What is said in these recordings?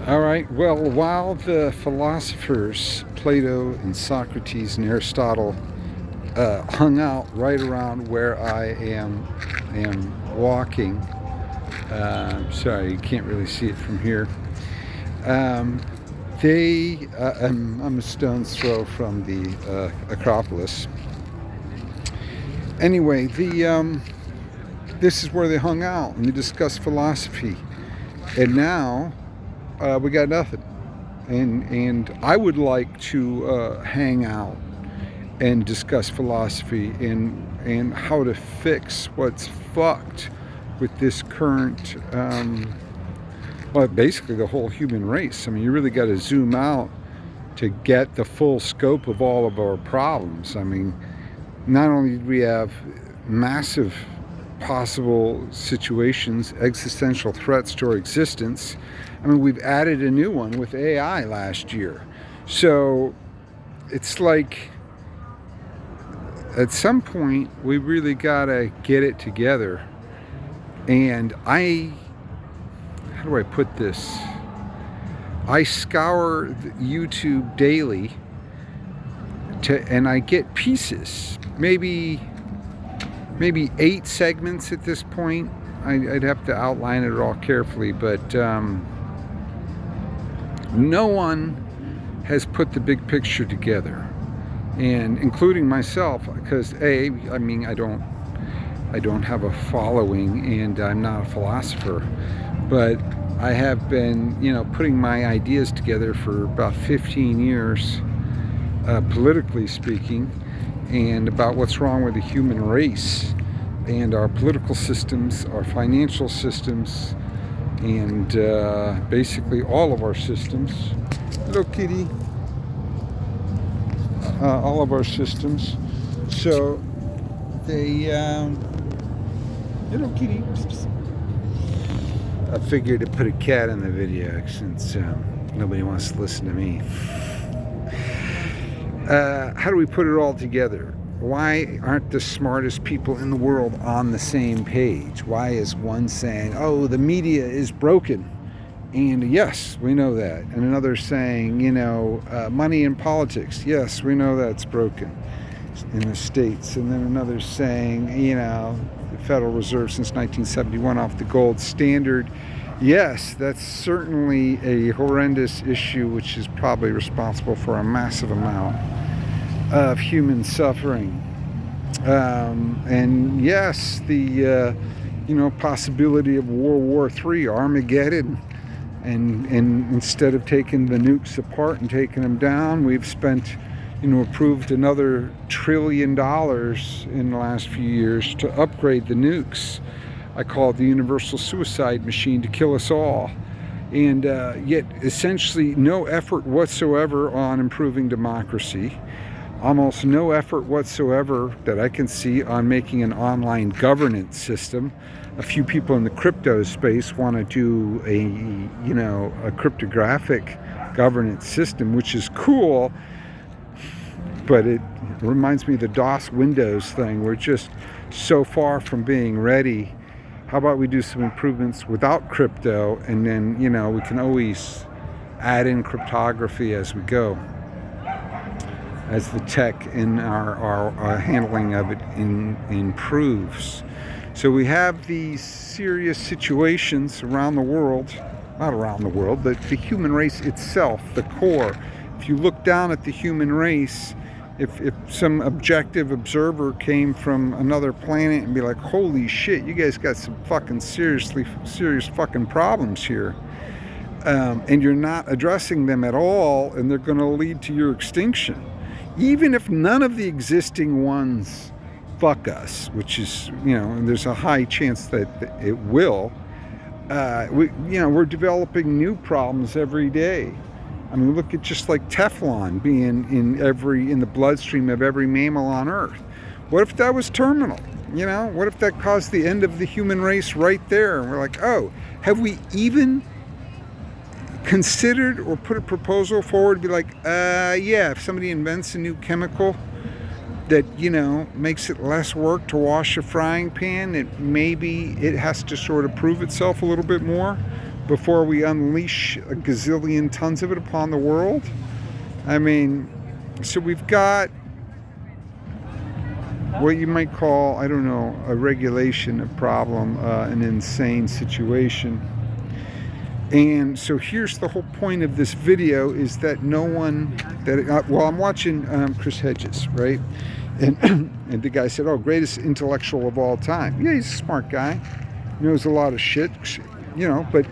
All right, well, while the philosophers, Plato and Socrates and Aristotle, hung out right around where I am walking, sorry, you can't really see it from here. Um, I'm a stone's throw from the Acropolis. Anyway, this is where they hung out and they discussed philosophy. And now we got nothing. And I would like to hang out and discuss philosophy and how to fix what's fucked with this current, well, basically the whole human race. I mean, you really got to zoom out to get the full scope of all of our problems. I mean, not only do we have massive possible situations, existential threats to our existence, I mean, we've added a new one with AI last year. So it's like at some point we really gotta get it together. And how do I put this? I scour YouTube daily and I get pieces, maybe 8 segments at this point. I'd have to outline it all carefully, but no one has put the big picture together, and including myself, because I don't have a following and I'm not a philosopher, but I have been, putting my ideas together for about 15 years, politically speaking, and about what's wrong with the human race and our political systems, our financial systems, and basically all of our systems. Hello, kitty. All of our systems. So they, hello, kitty. I figured to put a cat in the video since nobody wants to listen to me. How do we put it all together? Why aren't the smartest people in the world on the same page? Why is one saying, oh, the media is broken? And yes, we know that. And another saying, money in politics. Yes, we know that's broken in the States. And then another saying, the Federal Reserve since 1971 off the gold standard. Yes, that's certainly a horrendous issue, which is probably responsible for a massive amount of human suffering. And yes, the possibility of World War III, Armageddon, and instead of taking the nukes apart and taking them down, we've spent, approved another $1 trillion in the last few years to upgrade the nukes. I call it the universal suicide machine to kill us all. And yet essentially no effort whatsoever on improving democracy. Almost no effort whatsoever that I can see on making an online governance system. A few people in the crypto space want to do a cryptographic governance system, which is cool, but it reminds me of the DOS Windows thing. We're just so far from being ready. How about we do some improvements without crypto, and then, we can always add in cryptography as we go, as the tech in our handling of it improves. So we have these serious situations around the world, not around the world, but the human race itself, the core. If you look down at the human race, if some objective observer came from another planet and be like, holy shit, you guys got some fucking serious fucking problems here, and you're not addressing them at all, and they're going to lead to your extinction. Even if none of the existing ones fuck us, which is, and there's a high chance that it will, we're developing new problems every day. I mean, look at just like Teflon being in the bloodstream of every mammal on Earth. What if that was terminal? What if that caused the end of the human race right there? And we're like, oh, have we even considered or put a proposal forward to be like, yeah, if somebody invents a new chemical that, makes it less work to wash a frying pan, maybe it has to sort of prove itself a little bit more. before we unleash a gazillion tons of it upon the world? I mean, so we've got what you might call, I don't know, a regulation, a problem, an insane situation. And so here's the whole point of this video, is that no one, well, I'm watching Chris Hedges, right? And, and the guy said, oh, greatest intellectual of all time. Yeah, he's a smart guy. Knows a lot of shit, but,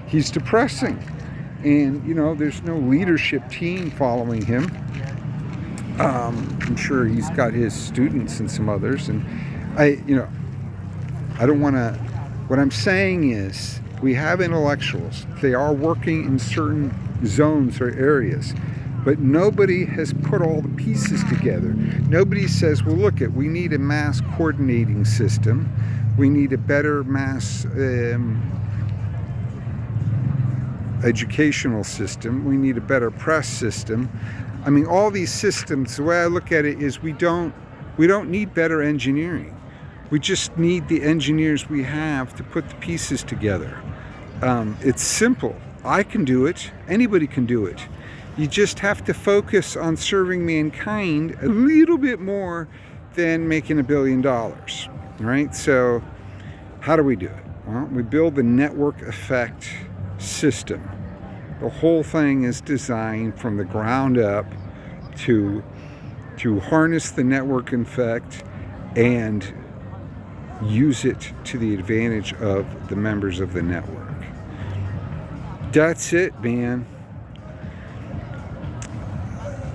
he's depressing. And, there's no leadership team following him. I'm sure he's got his students and some others. And I don't want to, what I'm saying is, we have intellectuals. They are working in certain zones or areas, but nobody has put all the pieces together. Nobody says, well, look, we need a mass coordinating system. We need a better mass educational system. We need a better press system. I mean, all these systems, the way I look at it is we don't need better engineering. We just need the engineers we have to put the pieces together. It's simple. I can do it. Anybody can do it. You just have to focus on serving mankind a little bit more than making $1 billion, right? So how do we do it? Well, we build the network effect system. The whole thing is designed from the ground up to harness the network effect and use it to the advantage of the members of the network. That's it, man.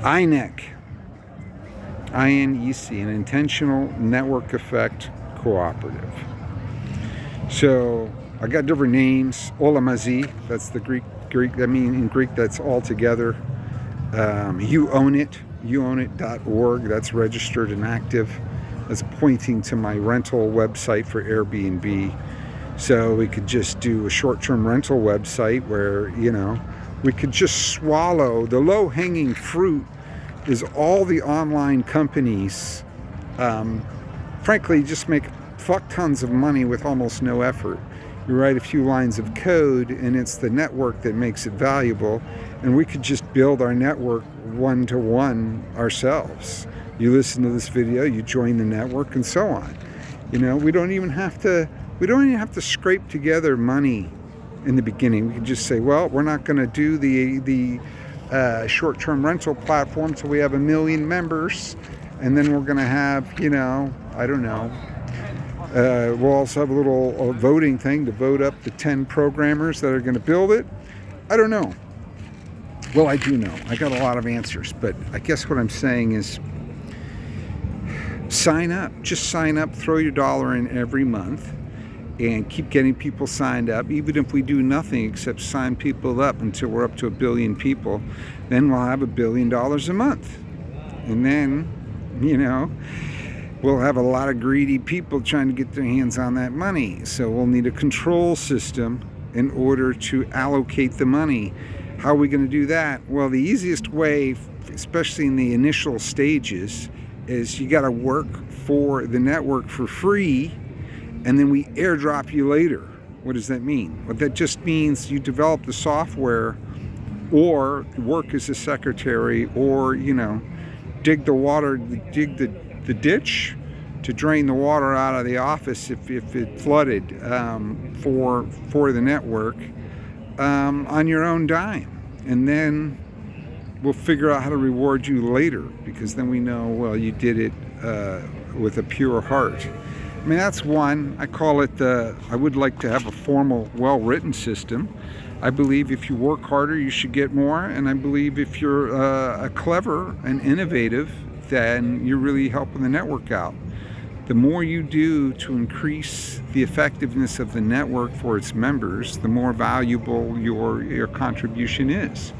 INEC, I-N-E-C, an intentional network effect cooperative. So I got different names. Olamazi, that's the Greek. I mean, in Greek, that's all together. You own it.org. That's registered and active. That's pointing to my rental website for Airbnb. So we could just do a short-term rental website where, we could just swallow the low-hanging fruit is all the online companies, frankly, just make fuck tons of money with almost no effort. You write a few lines of code and it's the network that makes it valuable, and we could just build our network one-to-one ourselves. You listen to this video, you join the network, and so on. We don't even have to scrape together money in the beginning. We can just say, well, we're not going to do the short-term rental platform until we have 1 million members, and then we're going to have, I don't know. We'll also have a little voting thing to vote up the 10 programmers that are going to build it. I don't know. Well, I do know. I got a lot of answers, but I guess what I'm saying is sign up. Just sign up, throw your dollar in every month, and keep getting people signed up. Even if we do nothing except sign people up until we're up to 1 billion people, then we'll have $1 billion a month. And then, we'll have a lot of greedy people trying to get their hands on that money. So we'll need a control system in order to allocate the money. How are we going to do that? Well, the easiest way, especially in the initial stages, is you got to work for the network for free, and then we airdrop you later. What does that mean? Well, that just means you develop the software, or work as a secretary, or dig the ditch to drain the water out of the office if it flooded for the network on your own dime. And then we'll figure out how to reward you later, because then we know, well, you did it with a pure heart. I mean, that's one. I call it I would like to have a formal, well-written system. I believe if you work harder, you should get more. And I believe if you're clever and innovative, then you're really helping the network out. The more you do to increase the effectiveness of the network for its members, the more valuable your contribution is.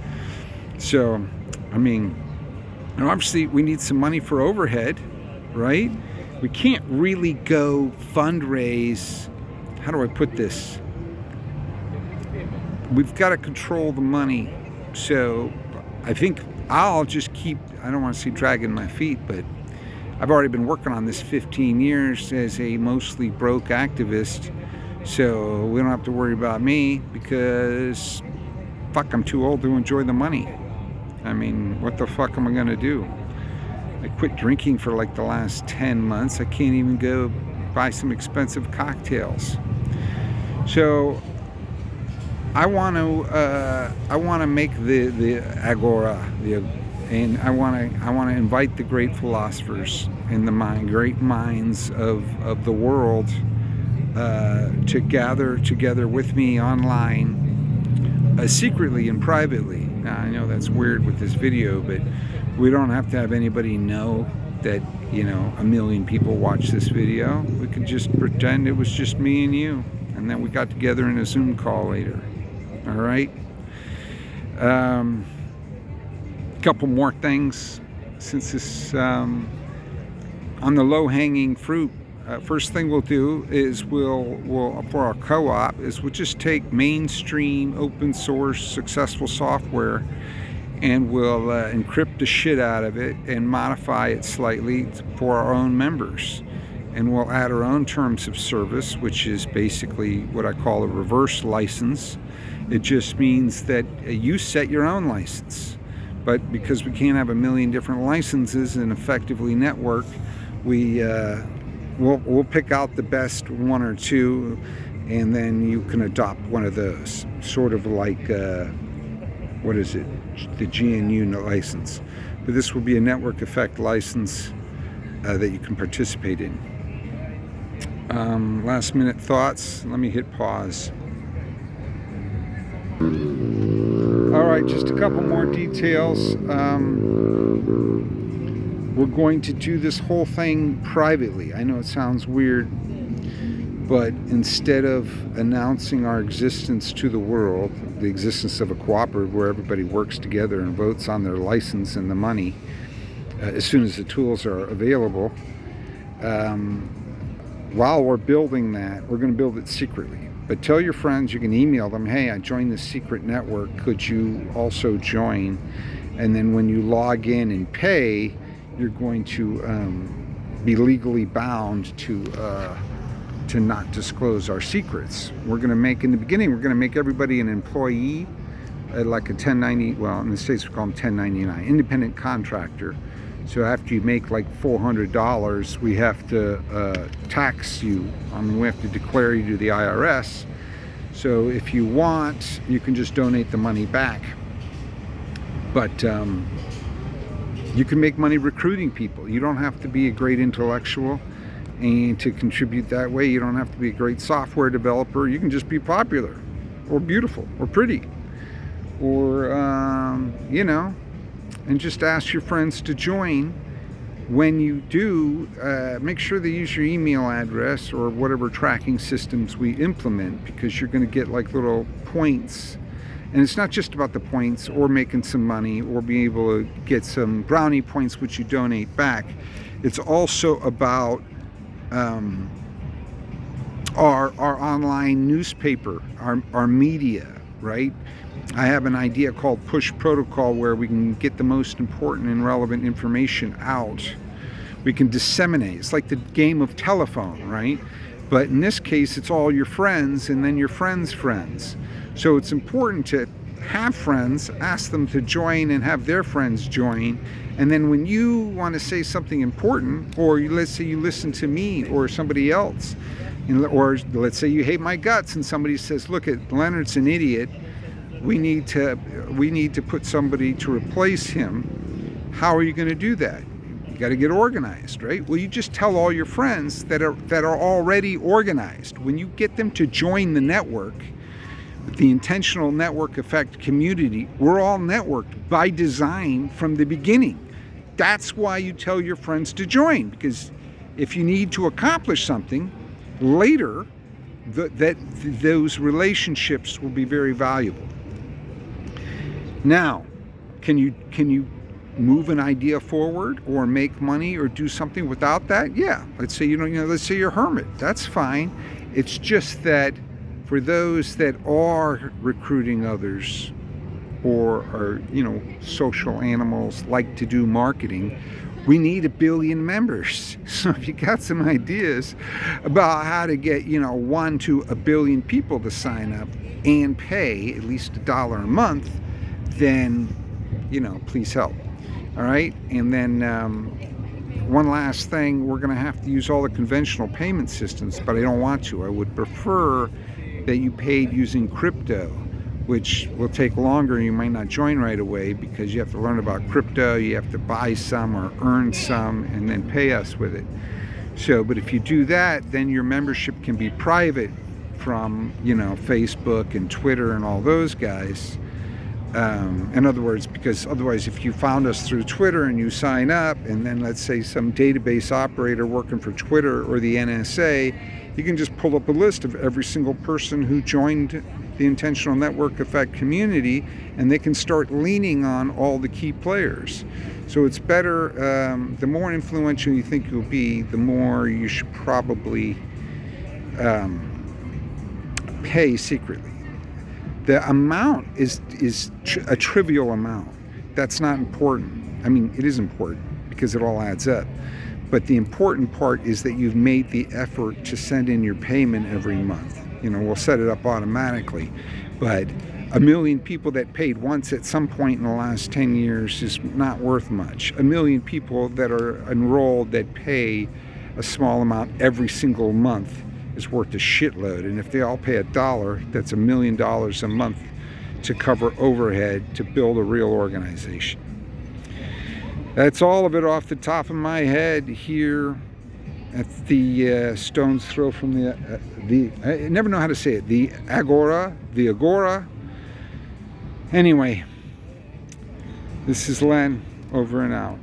So, I mean, obviously we need some money for overhead, right? We can't really go fundraise. How do I put this? We've got to control the money. So I think I'll just keep, I don't want to say dragging my feet, but I've already been working on this 15 years as a mostly broke activist So we don't have to worry about me because, fuck, I'm too old to enjoy the money. I mean, what the fuck am I gonna do? I quit drinking for like the last 10 months. I can't even go buy some expensive cocktails. So I want to make the agora, and I want to invite the great philosophers and the great minds of the world to gather together with me online, secretly and privately. Now I know that's weird with this video, but we don't have to have anybody know that, you know, 1 million people watch this video. We could just pretend it was just me and you, and then we got together in a Zoom call later. All right. Couple more things, since this on the low-hanging fruit. First thing we'll do is we'll for our co-op is we'll just take mainstream open source successful software, and we'll encrypt the shit out of it and modify it slightly for our own members. And we'll add our own terms of service, which is basically what I call a reverse license. It just means that you set your own license. But because we can't have 1 million different licenses and effectively network, we'll pick out the best 1 or 2, and then you can adopt one of those. Sort of like, what is it? The GNU license. But this will be a network effect license that you can participate in. Last minute thoughts. Let me hit pause. All right, just a couple more details. We're going to do this whole thing privately. I know it sounds weird, but instead of announcing our existence to the world, the existence of a cooperative where everybody works together and votes on their license and the money as soon as the tools are available, while we're building that, we're going to build it secretly. But tell your friends, you can email them, hey, I joined this secret network, could you also join? And then when you log in and pay, you're going to be legally bound to not disclose our secrets. We're going to make, in the beginning, we're going to make everybody an employee, like a 1090, well, in the States we call them 1099, independent contractor. So after you make like $400, we have to tax you. I mean, we have to declare you to the IRS. So if you want, you can just donate the money back. But you can make money recruiting people. You don't have to be a great intellectual and to contribute that way. You don't have to be a great software developer. You can just be popular or beautiful or pretty or, you know, and just ask your friends to join. When you do, make sure they use your email address or whatever tracking systems we implement, because you're going to get like little points. And it's not just about the points or making some money or being able to get some brownie points which you donate back. It's also about our online newspaper, our media, right? I have an idea called Push Protocol where we can get the most important and relevant information out. We can disseminate. It's like the game of telephone, right? But in this case, it's all your friends and then your friends' friends. So it's important to have friends, ask them to join and have their friends join. And then when you want to say something important, or let's say you listen to me or somebody else, or let's say you hate my guts and somebody says, look, Leonard's an idiot, we need to put somebody to replace him. How are you going to do that? You got to get organized, right? Well, you just tell all your friends that are already organized. When you get them to join the network, the intentional network effect community, we're all networked by design from the beginning. That's why you tell your friends to join, because if you need to accomplish something later, those relationships will be very valuable. Now, can you move an idea forward or make money or do something without that? Yeah. Let's say let's say you're a hermit. That's fine. It's just that for those that are recruiting others or are, social animals, like to do marketing, We need 1 billion members. So if you got some ideas about how to get, 1 to 1 billion people to sign up and pay at least $1 a month, then, please help. All right. And then one last thing, we're going to have to use all the conventional payment systems, but I don't want to. I would prefer that you paid using crypto, which will take longer. You might not join right away because you have to learn about crypto, you have to buy some or earn some and then pay us with it. So, but if you do that, then your membership can be private from, Facebook and Twitter and all those guys. In other words, because otherwise if you found us through Twitter and you sign up, and then let's say some database operator working for Twitter or the NSA, you can just pull up a list of every single person who joined the Intentional Network Effect community, and they can start leaning on all the key players. So it's better, the more influential you think you'll be, the more you should probably pay secretly. The amount is a trivial amount. That's not important. I mean, it is important because it all adds up. But the important part is that you've made the effort to send in your payment every month. We'll set it up automatically. But 1 million people that paid once at some point in the last 10 years is not worth much. 1 million people that are enrolled that pay a small amount every single month is worth a shitload. And if they all pay $1, that's $1 million a month to cover overhead to build a real organization. That's all of it off the top of my head here at the stone's throw from the I never know how to say it, the Agora. Anyway, this is Len, over and out.